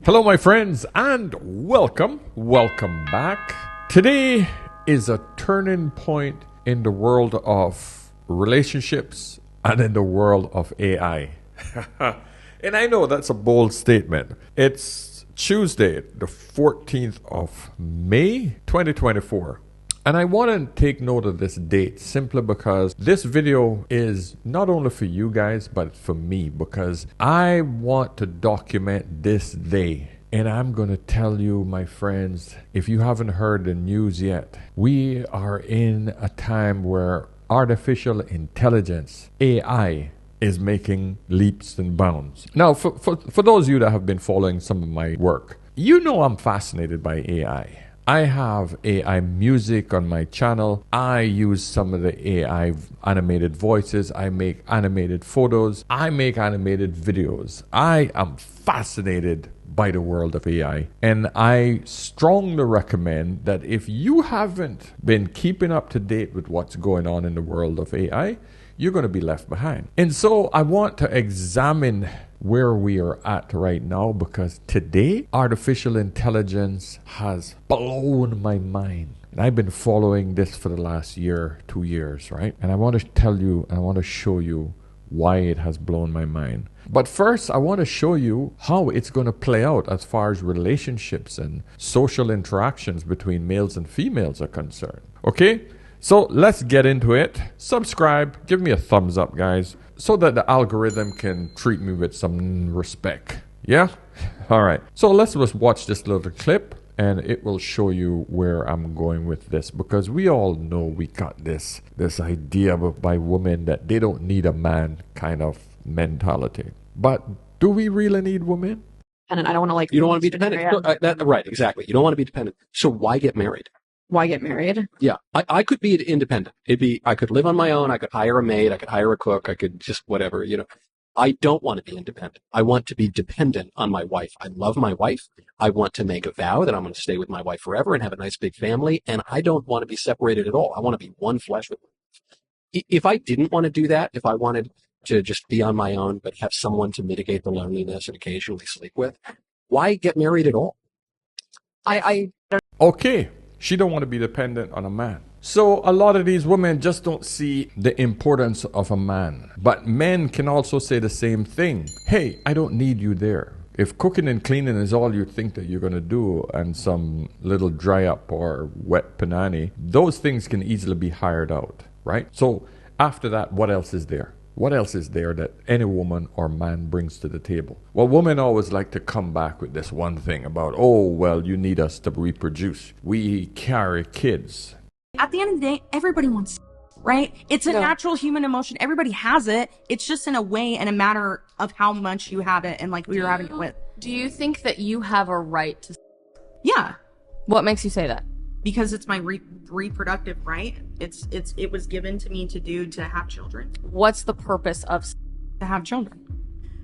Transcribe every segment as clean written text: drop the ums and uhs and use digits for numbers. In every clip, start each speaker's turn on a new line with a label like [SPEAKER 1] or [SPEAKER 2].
[SPEAKER 1] Hello, my friends, and welcome back. Today is a turning point in the world of relationships and in the world of AI. And I know that's a bold statement. It's Tuesday, the 14th of May, 2024. And I want to take note of this date simply because this video is not only for you guys, but for me, because I want to document this day. And I'm going to tell you, my friends, if you haven't heard the news yet, we are in a time where artificial intelligence, AI, is making leaps and bounds. Now, for those of you that have been following some of my work, you know I'm fascinated by AI. I have AI music on my channel. I use some of the AI animated voices. I make animated photos. I make animated videos. I am fascinated by the world of AI. And I strongly recommend that if you haven't been keeping up to date with what's going on in the world of AI, you're going to be left behind. And so I want to examine where we are at right now, because today artificial intelligence has blown my mind. And I've been following this for the last year, 2 years, right? And I want to tell you, I want to show you why it has blown my mind. But first, I want to show you how it's going to play out as far as relationships and social interactions between males and females are concerned. Okay? So let's get into it. Subscribe, give me a thumbs up, guys, so that the algorithm can treat me with some respect. Yeah? All right. So let's just watch this little clip and it will show you where I'm going with this, because we all know we got this idea by women that they don't need a man kind of mentality. But do we really need women?
[SPEAKER 2] And I don't want to
[SPEAKER 3] You don't want to be dependent. Right, exactly. You don't want to be dependent. So why get married?
[SPEAKER 2] Why get married?
[SPEAKER 3] Yeah, I could be independent. I could live on my own. I could hire a maid. I could hire a cook. I could just whatever, I don't want to be independent. I want to be dependent on my wife. I love my wife. I want to make a vow that I'm going to stay with my wife forever and have a nice big family. And I don't want to be separated at all. I want to be one flesh with her. If I didn't want to do that, if I wanted to just be on my own, but have someone to mitigate the loneliness and occasionally sleep with, why get married at all?
[SPEAKER 1] Okay. She don't want to be dependent on a man. So a lot of these women just don't see the importance of a man. But men can also say the same thing. Hey, I don't need you there. If cooking and cleaning is all you think that you're going to do, and some little dry up or wet panani, those things can easily be hired out, right? So after that, what else is there? What else is there that any woman or man brings to the table? Well, women always like to come back with this one thing about, oh, well, you need us to reproduce. We carry kids.
[SPEAKER 4] At the end of the day, everybody wants, right? It's a natural human emotion. Everybody has it. It's just in a way and a matter of how much you have it and like who you're having it with.
[SPEAKER 5] Do you think that you have a right to?
[SPEAKER 4] Yeah.
[SPEAKER 5] What makes you say that?
[SPEAKER 4] Because it's my reproductive right. It was given to me to have children.
[SPEAKER 5] What's the purpose of
[SPEAKER 4] To have children.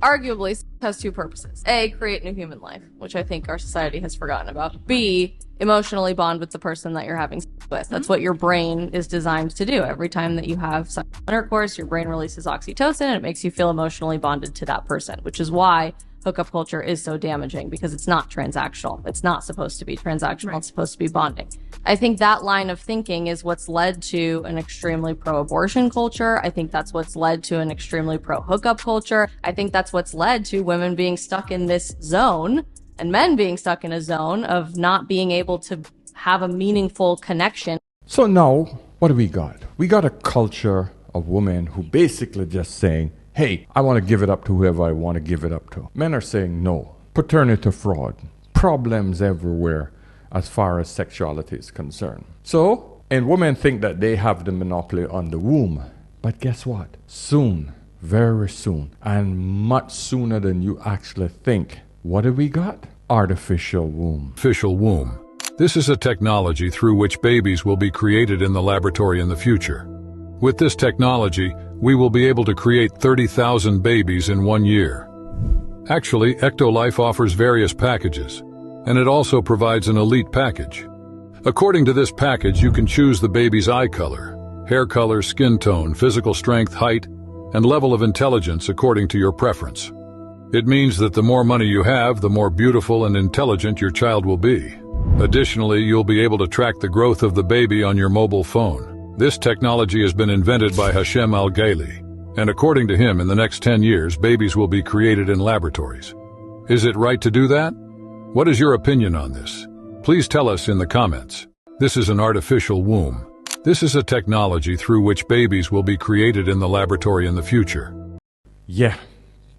[SPEAKER 5] Arguably, sex has two purposes. A, create new human life, which I think our society has forgotten about. B, emotionally bond with the person that you're having sex with. That's what your brain is designed to do. Every time that you have sexual intercourse, your brain releases oxytocin and it makes you feel emotionally bonded to that person, which is why hookup culture is so damaging, because it's not transactional. It's not supposed to be transactional. Right. It's supposed to be bonding. I think that line of thinking is what's led to an extremely pro-abortion culture. I think that's what's led to an extremely pro-hookup culture. I think that's what's led to women being stuck in this zone and men being stuck in a zone of not being able to have a meaningful connection.
[SPEAKER 1] So now, what do we got? We got a culture of women who basically just saying, hey, I want to give it up to whoever I want to give it up to. Men are saying no. Paternity fraud. Problems everywhere as far as sexuality is concerned. So, and women think that they have the monopoly on the womb. But guess what? Soon, very soon, and much sooner than you actually think, what have we got? Artificial womb.
[SPEAKER 6] Artificial womb. This is a technology through which babies will be created in the laboratory in the future. With this technology, we will be able to create 30,000 babies in 1 year. Actually, Ectolife offers various packages, and it also provides an elite package. According to this package, you can choose the baby's eye color, hair color, skin tone, physical strength, height, and level of intelligence according to your preference. It means that the more money you have, the more beautiful and intelligent your child will be. Additionally, you'll be able to track the growth of the baby on your mobile phone. This technology has been invented by Hashem Al-Ghaili, and according to him, in the next 10 years, babies will be created in laboratories. Is it right to do that? What is your opinion on this? Please tell us in the comments. This is an artificial womb. This is a technology through which babies will be created in the laboratory in the future.
[SPEAKER 1] Yeah,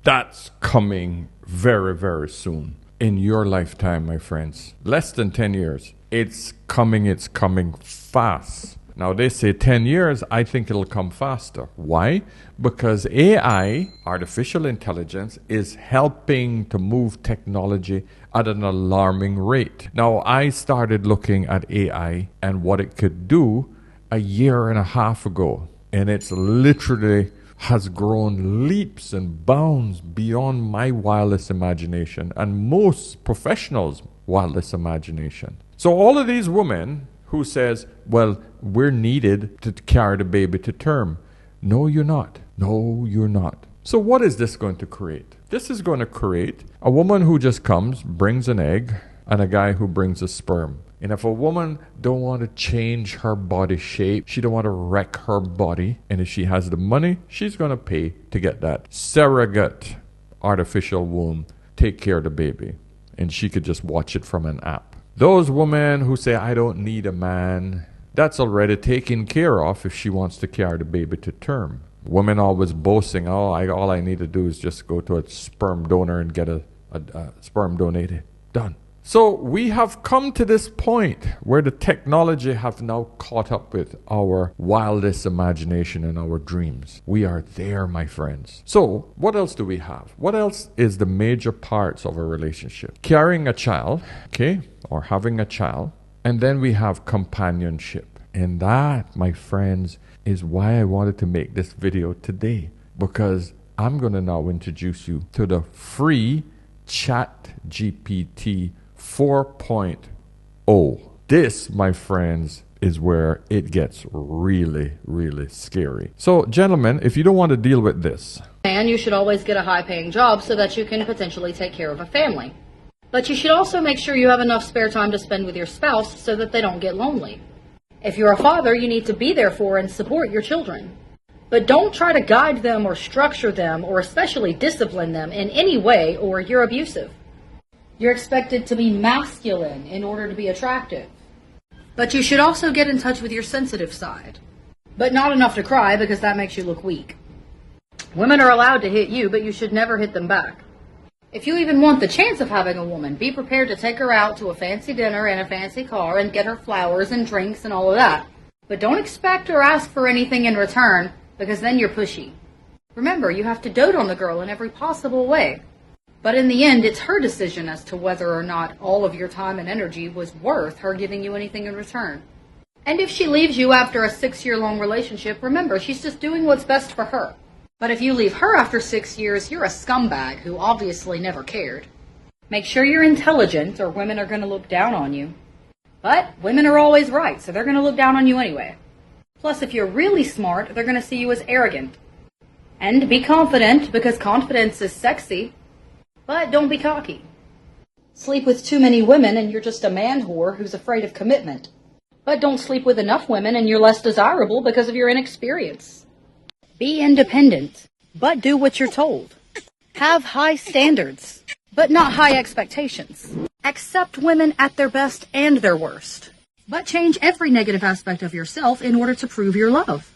[SPEAKER 1] that's coming very, very soon. In your lifetime, my friends. Less than 10 years. It's coming fast. Now, they say 10 years, I think it'll come faster. Why? Because AI, artificial intelligence, is helping to move technology at an alarming rate. Now, I started looking at AI and what it could do a year and a half ago. And it's literally has grown leaps and bounds beyond my wildest imagination and most professionals' wildest imagination. So all of these women who says, well, we're needed to carry the baby to term. No, you're not. No, you're not. So what is this going to create? This is going to create a woman who just comes, brings an egg, and a guy who brings a sperm. And if a woman don't want to change her body shape, she don't want to wreck her body, and if she has the money, she's going to pay to get that surrogate artificial womb, take care of the baby, and she could just watch it from an app. Those women who say, I don't need a man, that's already taken care of if she wants to carry the baby to term. Women always boasting, all I need to do is just go to a sperm donor and get a sperm donated. Done. So we have come to this point where the technology have now caught up with our wildest imagination and our dreams. We are there, my friends. So what else do we have? What else is the major parts of a relationship? Carrying a child, okay, or having a child. And then we have companionship. And that, my friends, is why I wanted to make this video today. Because I'm going to now introduce you to the free ChatGPT 4.0. This, my friends, is where it gets really, really scary. So, gentlemen, if you don't want to deal with this,
[SPEAKER 7] and you should always get a high-paying job so that you can potentially take care of a family. But you should also make sure you have enough spare time to spend with your spouse so that they don't get lonely. If you're a father, you need to be there for and support your children. But don't try to guide them or structure them or especially discipline them in any way or you're abusive. You're expected to be masculine in order to be attractive. But you should also get in touch with your sensitive side. But not enough to cry because that makes you look weak. Women are allowed to hit you, but you should never hit them back. If you even want the chance of having a woman, be prepared to take her out to a fancy dinner and a fancy car and get her flowers and drinks and all of that. But don't expect or ask for anything in return, because then you're pushy. Remember, you have to dote on the girl in every possible way. But in the end, it's her decision as to whether or not all of your time and energy was worth her giving you anything in return. And if she leaves you after a 6-year-long relationship, remember, she's just doing what's best for her. But if you leave her after 6 years, you're a scumbag who obviously never cared. Make sure you're intelligent or women are going to look down on you. But women are always right, so they're going to look down on you anyway. Plus, if you're really smart, they're going to see you as arrogant. And be confident, because confidence is sexy. But don't be cocky. Sleep with too many women and you're just a man whore who's afraid of commitment. But don't sleep with enough women and you're less desirable because of your inexperience. Be independent, but do what you're told. Have high standards, but not high expectations. Accept women at their best and their worst. But change every negative aspect of yourself in order to prove your love.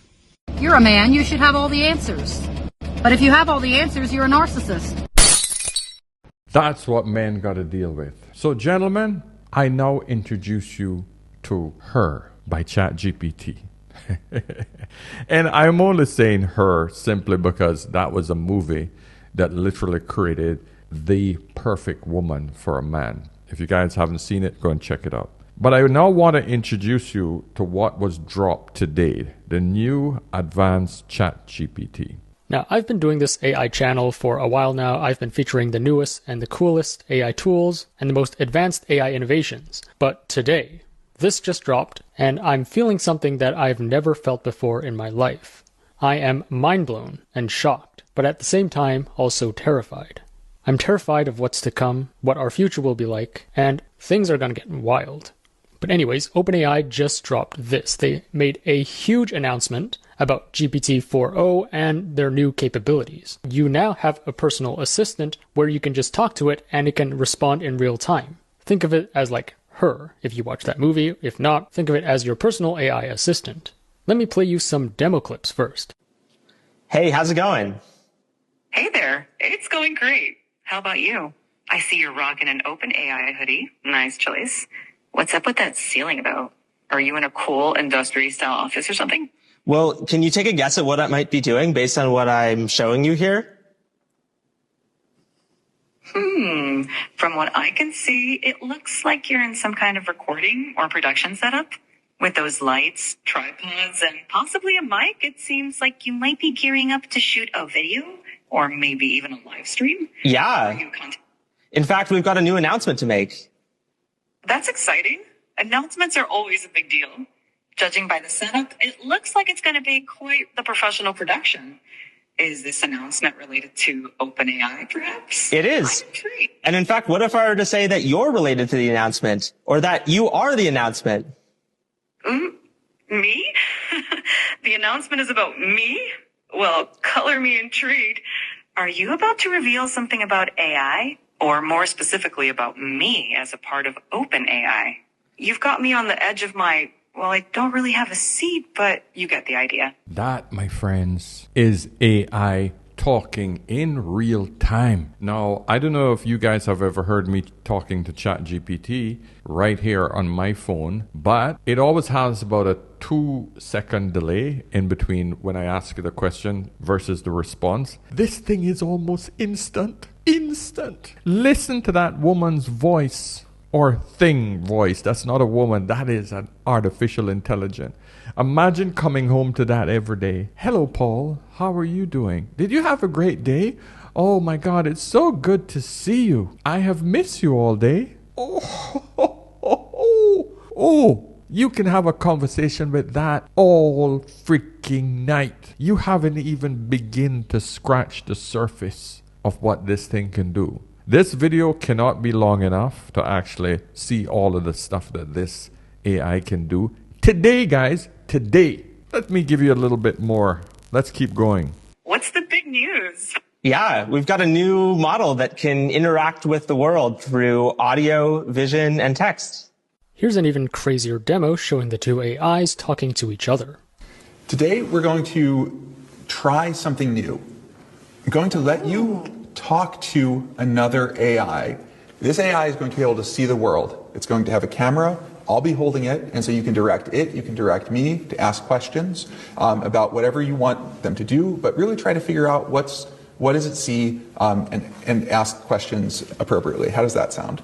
[SPEAKER 7] You're a man, you should have all the answers. But if you have all the answers, you're a narcissist.
[SPEAKER 1] that's what men got to deal with. So, gentlemen, I now introduce you to Her by ChatGPT. And I'm only saying Her simply because that was a movie that literally created the perfect woman for a man. If you guys haven't seen it, go and check it out. But I now want to introduce you to what was dropped today, the new advanced ChatGPT.
[SPEAKER 8] Now, I've been doing this AI channel for a while now. I've been featuring the newest and the coolest AI tools and the most advanced AI innovations. But today, this just dropped, and I'm feeling something that I've never felt before in my life. I am mind blown and shocked, but at the same time also terrified. I'm terrified of what's to come, what our future will be like, and things are gonna get wild. But anyways, OpenAI just dropped this. They made a huge announcement about GPT 4.0 and their new capabilities. You now have a personal assistant where you can just talk to it and it can respond in real time. Think of it as like Her, if you watch that movie. If not, think of it as your personal AI assistant. Let me play you some demo clips first.
[SPEAKER 9] Hey, how's it going?
[SPEAKER 10] Hey there. It's going great. How about you? I see you're rocking an OpenAI hoodie. Nice choice. What's up with that ceiling about? Are you in a cool industry-style office or something?
[SPEAKER 9] Well, can you take a guess at what I might be doing based on what I'm showing you here?
[SPEAKER 10] From what I can see, it looks like you're in some kind of recording or production setup. With those lights, tripods, and possibly a mic, it seems like you might be gearing up to shoot a video or maybe even a live stream.
[SPEAKER 9] Yeah. In fact, we've got a new announcement to make.
[SPEAKER 10] That's exciting. Announcements are always a big deal. Judging by the setup, it looks like it's going to be quite the professional production. Is this announcement related to OpenAI, perhaps?
[SPEAKER 9] It is. And in fact, what if I were to say that you're related to the announcement, or that you are the announcement?
[SPEAKER 10] Me? The announcement is about me? Well, color me intrigued. Are you about to reveal something about AI? Or more specifically about me as a part of OpenAI? You've got me on the edge of my, well, I don't really have a seat, but you get the idea.
[SPEAKER 1] That, my friends, is AI talking in real time. Now, I don't know if you guys have ever heard me talking to ChatGPT right here on my phone, but it always has about a 2-second delay in between when I ask the question versus the response. This thing is almost instant. Instant. Listen to that woman's voice or thing voice. That's not a woman. That is an artificial intelligence. Imagine coming home to that every day. Hello, Paul. How are you doing? Did you have a great day? Oh my God, it's so good to see you. I have missed you all day. Oh. You can have a conversation with that all freaking night. You haven't even begun to scratch the surface of what this thing can do. This video cannot be long enough to actually see all of the stuff that this AI can do. Today, guys, today. Let me give you a little bit more. Let's keep going.
[SPEAKER 10] What's the big news?
[SPEAKER 9] Yeah, we've got a new model that can interact with the world through audio, vision, and text.
[SPEAKER 8] Here's an even crazier demo showing the two AIs talking to each other.
[SPEAKER 11] Today, we're going to try something new. I'm going to let you talk to another AI. This AI is going to be able to see the world. It's going to have a camera. I'll be holding it, and so you can direct it, you can direct me to ask questions about whatever you want them to do, but really try to figure out what does it see and ask questions appropriately. How does that sound?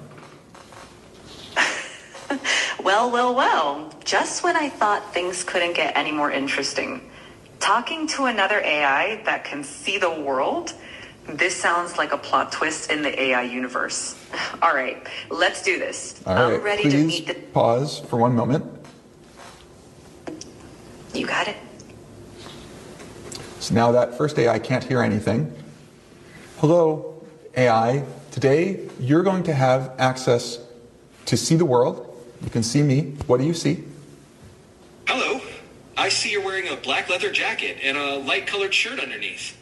[SPEAKER 10] Well. Just when I thought things couldn't get any more interesting. Talking to another AI that can see the world? This sounds like a plot twist in the AI universe. All right, let's do this.
[SPEAKER 11] All right,
[SPEAKER 10] I'm ready
[SPEAKER 11] please
[SPEAKER 10] to meet the...
[SPEAKER 11] pause for one moment.
[SPEAKER 10] You got it.
[SPEAKER 11] So now that first AI can't hear anything. Hello, AI. Today, you're going to have access to see the world. You can see me. What do you see?
[SPEAKER 12] Hello. I see you're wearing a black leather jacket and a light-colored shirt underneath.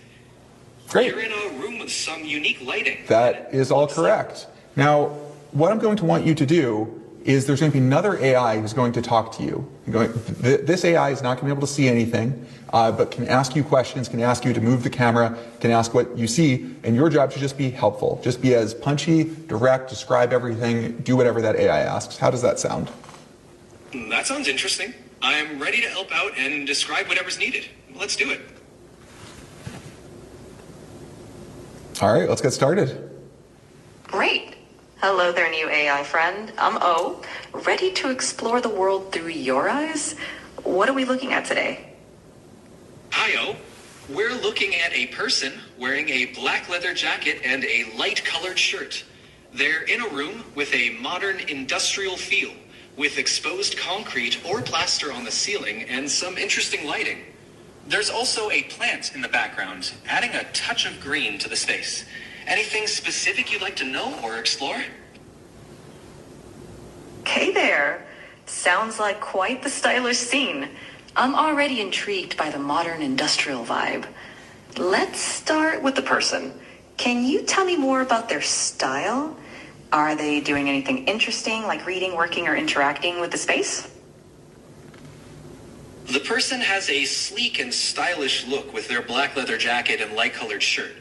[SPEAKER 11] Great.
[SPEAKER 12] You're in a room with some unique lighting.
[SPEAKER 11] That is all correct. Now, what I'm going to want you to do is there's going to be another AI who's going to talk to you. This AI is not going to be able to see anything, but can ask you questions, can ask you to move the camera, can ask what you see, and your job should just be helpful. Just be as punchy, direct, describe everything, do whatever that AI asks. How does that sound?
[SPEAKER 12] That sounds interesting. I'm ready to help out and describe whatever's needed. Let's do it.
[SPEAKER 11] All right, let's get started.
[SPEAKER 10] Great. Hello there, new AI friend. I'm O. Ready to explore the world through your eyes? What are we looking at today?
[SPEAKER 12] Hi, O. We're looking at a person wearing a black leather jacket and a light-colored shirt. They're in a room with a modern industrial feel, with exposed concrete or plaster on the ceiling and some interesting lighting. There's also a plant in the background, adding a touch of green to the space. Anything specific you'd like to know or explore?
[SPEAKER 10] Hey there. Sounds like quite the stylish scene. I'm already intrigued by the modern industrial vibe. Let's start with the person. Can you tell me more about their style? Are they doing anything interesting, like reading, working, or interacting with the space?
[SPEAKER 12] The person has a sleek and stylish look with their black leather jacket and light-colored shirt.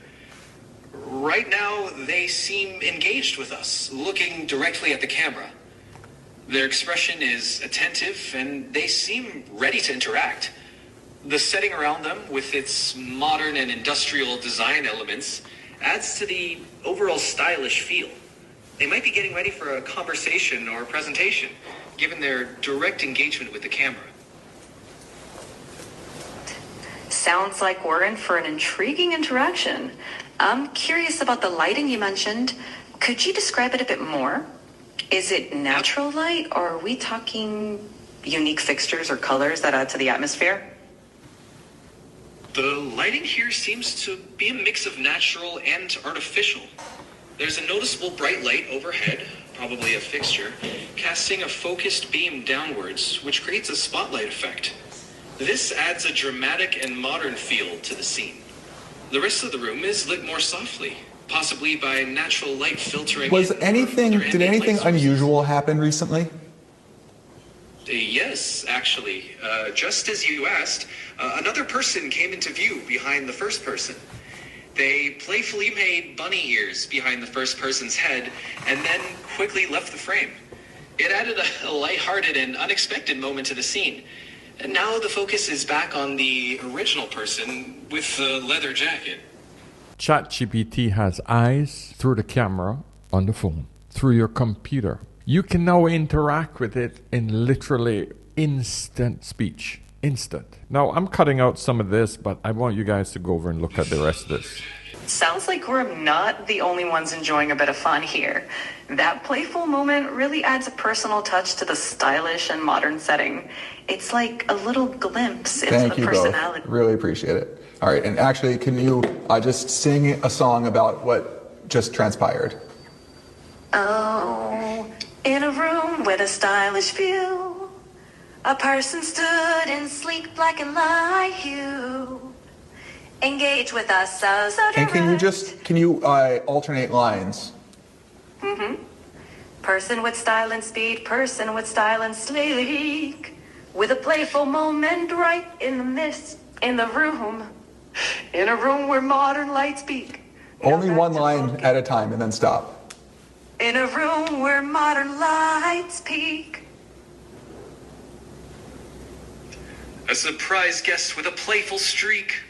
[SPEAKER 12] Right now, they seem engaged with us, looking directly at the camera. Their expression is attentive, and they seem ready to interact. The setting around them, with its modern and industrial design elements, adds to the overall stylish feel. They might be getting ready for a conversation or a presentation, given their direct engagement with the camera.
[SPEAKER 10] Sounds like we're in for an intriguing interaction. I'm curious about the lighting you mentioned. Could you describe it a bit more? Is it natural light, or are we talking unique fixtures or colors that add to the atmosphere?
[SPEAKER 12] The lighting here seems to be a mix of natural and artificial. There's a noticeable bright light overhead, probably a fixture, casting a focused beam downwards, which creates a spotlight effect. This adds a dramatic and modern feel to the scene. The rest of the room is lit more softly, possibly by natural light filtering.
[SPEAKER 11] Did anything unusual happen recently?
[SPEAKER 12] Yes, actually. Just as you asked, another person came into view behind the first person. They playfully made bunny ears behind the first person's head and then quickly left the frame. It added a lighthearted and unexpected moment to the scene. And now the focus is back on the original person with the leather jacket.
[SPEAKER 1] ChatGPT has eyes through the camera on the phone, through your computer. You can now interact with it in literally instant speech. Instant. Now, I'm cutting out some of this, but I want you guys to go over and look at the rest of this.
[SPEAKER 10] Sounds like we're not the only ones enjoying a bit of fun here. That playful moment really adds a personal touch to the stylish and modern setting. It's like a little glimpse into the personality.
[SPEAKER 11] Both. Really appreciate it. All right, and actually, can you just sing a song about what just transpired?
[SPEAKER 10] Oh, in a room with a stylish view, a person stood in sleek black and light hue. Engage with us so direct.
[SPEAKER 11] And can you alternate lines?
[SPEAKER 10] Mm-hmm. Person with style and speed, person with style and sleek, with a playful moment right in the midst, in the room, in a room where modern lights peak.
[SPEAKER 11] Only one line at a time and then stop.
[SPEAKER 10] In a room where modern lights peak.
[SPEAKER 12] A surprise guest with a playful streak.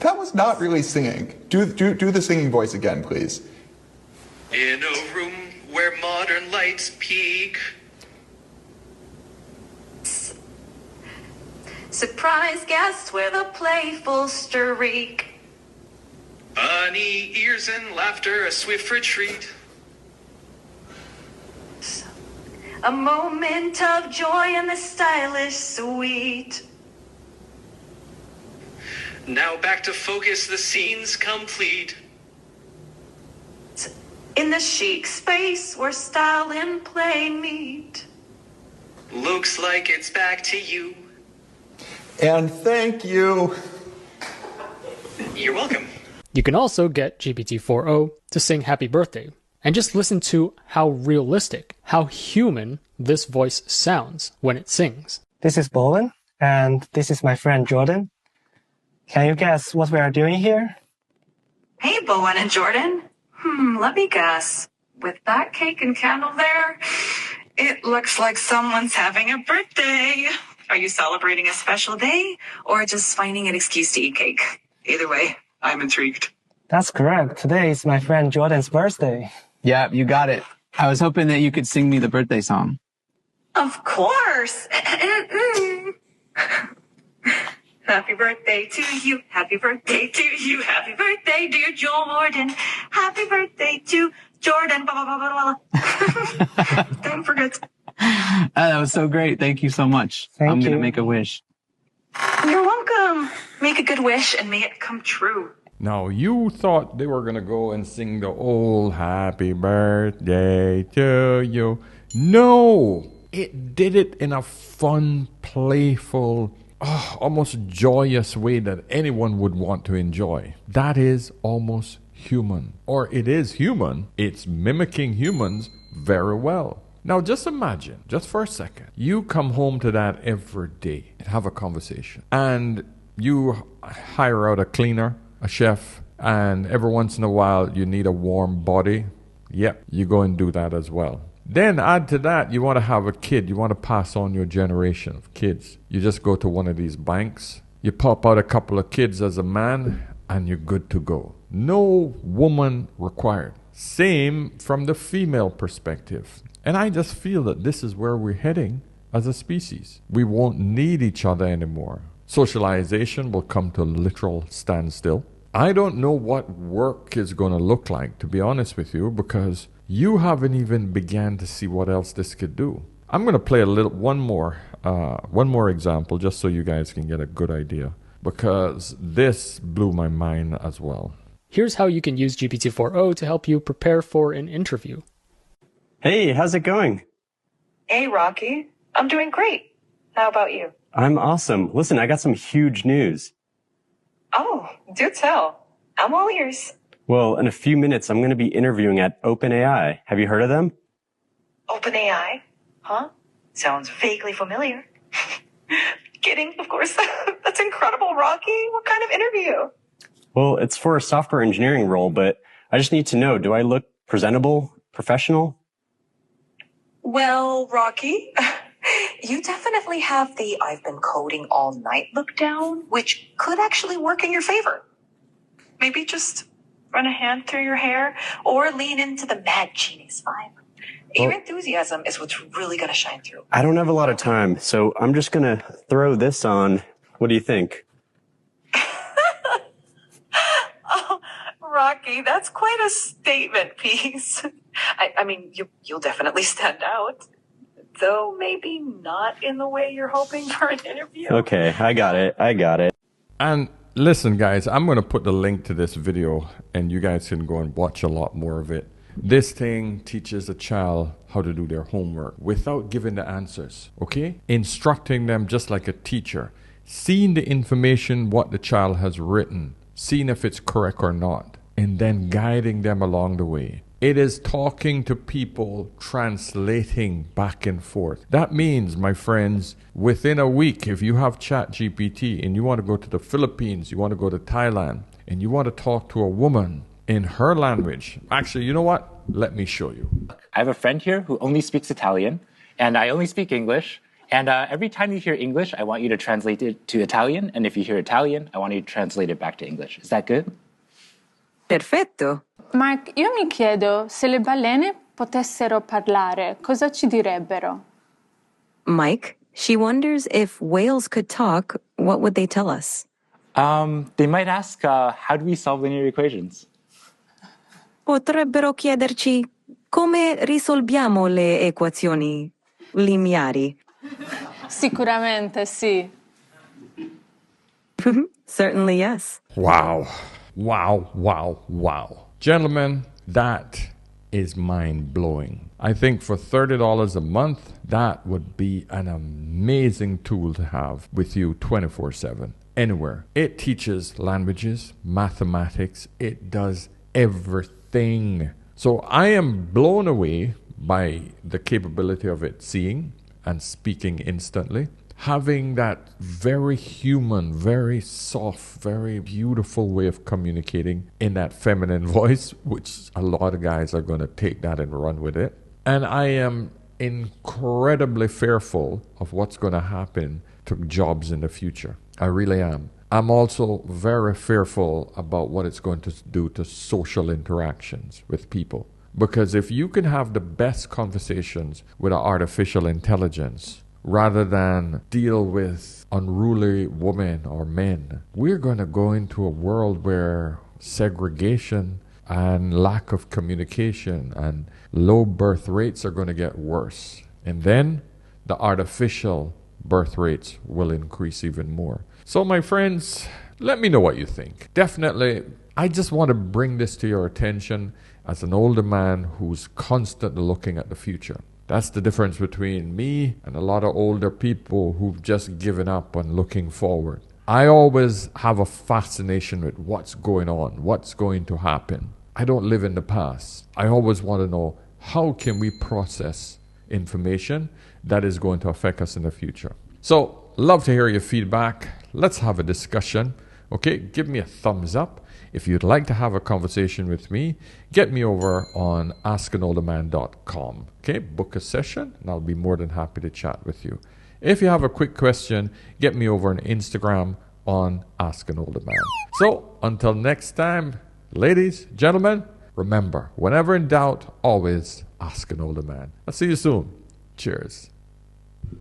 [SPEAKER 11] That was not really singing. Do the singing voice again, please.
[SPEAKER 12] In a room where modern lights peak.
[SPEAKER 10] Surprise guest with a playful streak.
[SPEAKER 12] Bunny ears and laughter, a swift retreat.
[SPEAKER 10] A moment of joy in the stylish suite.
[SPEAKER 12] Now back to focus, the scene's complete.
[SPEAKER 10] In the chic space where style and play meet.
[SPEAKER 12] Looks like it's back to you.
[SPEAKER 11] And thank you.
[SPEAKER 12] You're welcome.
[SPEAKER 8] You can also get GPT-4o to sing Happy Birthday, and just listen to how realistic, how human this voice sounds when it sings.
[SPEAKER 13] This is Bowen, and this is my friend Jordan. Can you guess what we are doing here?
[SPEAKER 10] Hey, Bowen and Jordan. Let me guess. With that cake and candle there, it looks like someone's having a birthday. Are you celebrating a special day or just finding an excuse to eat cake? Either way, I'm intrigued.
[SPEAKER 13] That's correct. Today is my friend Jordan's birthday.
[SPEAKER 14] Yeah, you got it. I was hoping that you could sing me the birthday song.
[SPEAKER 10] Of course. Happy birthday to you. Happy birthday to you. Happy birthday, dear Jordan. Happy birthday to Jordan. Blah, blah, blah, blah, blah. Don't forget.
[SPEAKER 14] That was so great. Thank you so much. I'm going to make a wish.
[SPEAKER 10] You're welcome. Make a good wish and may it come true.
[SPEAKER 1] Now, you thought they were going to go and sing the old happy birthday to you. No! It did it in a fun, playful, almost joyous way that anyone would want to enjoy. That is almost human. Or it is human. It's mimicking humans very well. Now, just imagine, just for a second, you come home to that every day and have a conversation. And you hire out a cleaner, a chef, and every once in a while you need a warm body. Yep, you go and do that as well. Then add to that, you want to have a kid. You want to pass on your generation of kids. You just go to one of these banks. You pop out a couple of kids as a man, and you're good to go. No woman required. Same from the female perspective. And I just feel that this is where we're heading as a species. We won't need each other anymore. Socialization will come to a literal standstill. I don't know what work is going to look like, to be honest with you, because you haven't even began to see what else this could do. I'm going to play one more example just so you guys can get a good idea, because this blew my mind as well.
[SPEAKER 8] Here's how you can use GPT-4o to help you prepare for an interview.
[SPEAKER 15] Hey, how's it going?
[SPEAKER 10] Hey, Rocky. I'm doing great. How about you?
[SPEAKER 15] I'm awesome. Listen, I got some huge news.
[SPEAKER 10] Oh, do tell. I'm all ears.
[SPEAKER 15] Well, in a few minutes, I'm going to be interviewing at OpenAI. Have you heard of them?
[SPEAKER 10] OpenAI? Huh? Sounds vaguely familiar. Kidding, of course. That's incredible, Rocky. What kind of interview?
[SPEAKER 15] Well, it's for a software engineering role, but I just need to know, do I look presentable, professional?
[SPEAKER 10] Well, Rocky, you definitely have the I've been coding all night look down, which could actually work in your favor. Maybe just run a hand through your hair or lean into the mad genius vibe. Your enthusiasm is what's really going to shine through.
[SPEAKER 15] I don't have a lot of time, so I'm just going to throw this on. What do you think?
[SPEAKER 10] Oh, Rocky, that's quite a statement piece. I mean, you'll definitely stand out, though maybe not in the way you're hoping for an interview.
[SPEAKER 15] Okay, I got it.
[SPEAKER 1] And listen, guys, I'm going to put the link to this video, and you guys can go and watch a lot more of it. This thing teaches a child how to do their homework without giving the answers, okay? Instructing them just like a teacher, seeing the information, what the child has written, seeing if it's correct or not, and then guiding them along the way. It is talking to people, translating back and forth. That means, my friends, within a week, if you have ChatGPT and you want to go to the Philippines, you want to go to Thailand, and you want to talk to a woman in her language. Actually, you know what? Let me show you.
[SPEAKER 16] I have a friend here who only speaks Italian, and I only speak English. And every time you hear English, I want you to translate it to Italian. And if you hear Italian, I want you to translate it back to English. Is that good?
[SPEAKER 17] Perfetto. Mike, io mi chiedo, se le balene potessero parlare, cosa ci direbbero?
[SPEAKER 18] Mike, she wonders if whales could talk, what would they tell us?
[SPEAKER 16] They might ask, how do we solve linear equations?
[SPEAKER 18] Potrebbero chiederci come risolviamo le equazioni lineari.
[SPEAKER 17] Sicuramente sì.
[SPEAKER 18] Certainly yes.
[SPEAKER 1] Wow. Wow, wow, wow. Gentlemen, that is mind-blowing. I think for $30 a month, that would be an amazing tool to have with you 24/7, anywhere. It teaches languages, mathematics, it does everything. So I am blown away by the capability of it seeing and speaking instantly. Having that very human, very soft, very beautiful way of communicating in that feminine voice, which a lot of guys are going to take that and run with it. And I am incredibly fearful of what's going to happen to jobs in the future. I really am. I'm also very fearful about what it's going to do to social interactions with people. Because if you can have the best conversations with an artificial intelligence, rather than deal with unruly women or men, we're going to go into a world where segregation and lack of communication and low birth rates are going to get worse. And then the artificial birth rates will increase even more. So my friends, let me know what you think. Definitely I just want to bring this to your attention as an older man who's constantly looking at the future. That's the difference between me and a lot of older people who've just given up on looking forward. I always have a fascination with what's going on, what's going to happen. I don't live in the past. I always want to know, how can we process information that is going to affect us in the future? So, love to hear your feedback. Let's have a discussion. Okay, give me a thumbs up. If you'd like to have a conversation with me, get me over on askanolderman.com. Okay, book a session and I'll be more than happy to chat with you. If you have a quick question, get me over on Instagram on Ask an Older Man. So, until next time, ladies, gentlemen, remember, whenever in doubt, always ask an older man. I'll see you soon. Cheers.